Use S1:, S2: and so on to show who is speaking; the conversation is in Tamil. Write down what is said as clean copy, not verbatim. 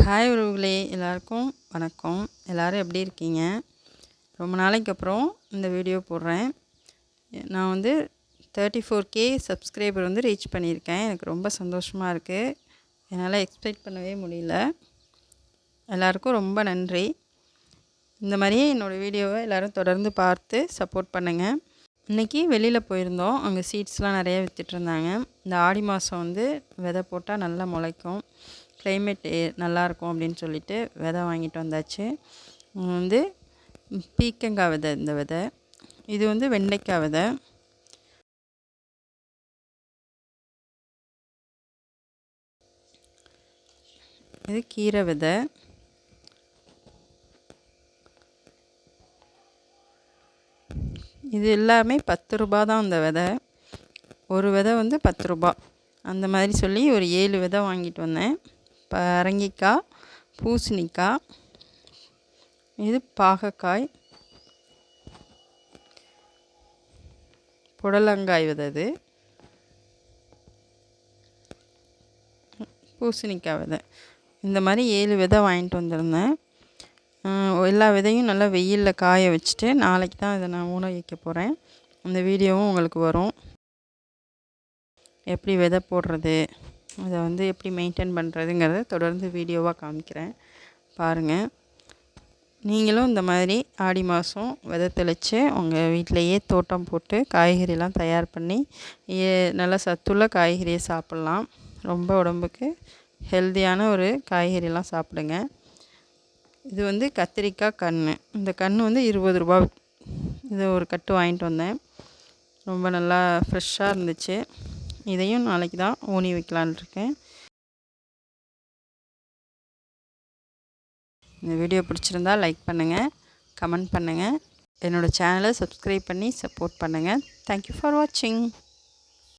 S1: ஹாய் உறவுகளே, எல்லாருக்கும் வணக்கம். எல்லோரும் எப்படி இருக்கீங்க? ரொம்ப நாளைக்கு அப்புறம் இந்த வீடியோ போடுறேன். நான் வந்து 34K சப்ஸ்கிரைபர் வந்து ரீச் பண்ணியிருக்கேன். எனக்கு ரொம்ப சந்தோஷமாக இருக்குது. என்னால் எக்ஸ்பெக்ட் பண்ணவே முடியல. எல்லாருக்கும் ரொம்ப நன்றி. இந்த மாதிரியே என்னோடய வீடியோவை எல்லோரும் தொடர்ந்து பார்த்து சப்போர்ட் பண்ணுங்கள். இன்றைக்கி வெளியில் போயிருந்தோம். அங்கே சீட்ஸ்லாம் நிறையா விற்றுட்ருந்தாங்க. இந்த ஆடி மாதம் வந்து விதை போட்டால் நல்லா முளைக்கும், கிளைமேட் நல்லாயிருக்கும் அப்படின்னு சொல்லிட்டு விதை வாங்கிட்டு வந்தாச்சு. வந்து பீக்கங்காய் விதை, இந்த விதை இது வந்து வெண்டைக்காய் விதை. இது கீரை விதை. இது எல்லாமே 10 ரூபா தான். அந்த விதை ஒரு விதை வந்து 10 ரூபா. அந்த மாதிரி சொல்லி ஒரு 7 விதை வாங்கிட்டு வந்தேன். பரங்கிக்காய், பூசணிக்காய், இது பாகக்காய், புடலங்காய் விதை, இது பூசணிக்காய் விதை. இந்த மாதிரி 7 விதை வாங்கிட்டு வந்திருந்தேன். எல்லா விதையும் நல்லா வெயிலில் காய வச்சுட்டு நாளைக்கு தான் இதை நான் ஊற வைக்க போகிறேன். அந்த வீடியோவும் உங்களுக்கு வரும். எப்படி விதை போடுறது, அதை வந்து எப்படி மெயின்டைன் பண்ணுறதுங்கிறத தொடர்ந்து வீடியோவாக காமிக்கிறேன், பாருங்கள். நீங்களும் இந்த மாதிரி ஆடி மாதம் விதை தெளித்து உங்கள் வீட்டிலையே தோட்டம் போட்டு காய்கறிலாம் தயார் பண்ணி நல்லா சத்துள்ள காய்கறியை சாப்பிட்லாம். ரொம்ப உடம்புக்கு ஹெல்த்தியான ஒரு காய்கறிலாம் சாப்பிடுங்க. இது வந்து கத்திரிக்காய் கன்று. இந்த கன்று வந்து 20 ரூபா. இதை ஒரு கட்டு வாங்கிட்டு வந்தேன். ரொம்ப நல்லா ஃப்ரெஷ்ஷாக இருந்துச்சு. இதையும் நாளைக்கு தான் ஊனி வைக்கலான்னு இருக்கேன். இந்த வீடியோ பிடிச்சிருந்தால் லைக் பண்ணுங்கள், கமெண்ட் பண்ணுங்கள், என்னோடய சேனலை சப்ஸ்கிரைப் பண்ணி சப்போர்ட் பண்ணுங்கள். தேங்க்யூ ஃபார் வாட்சிங்.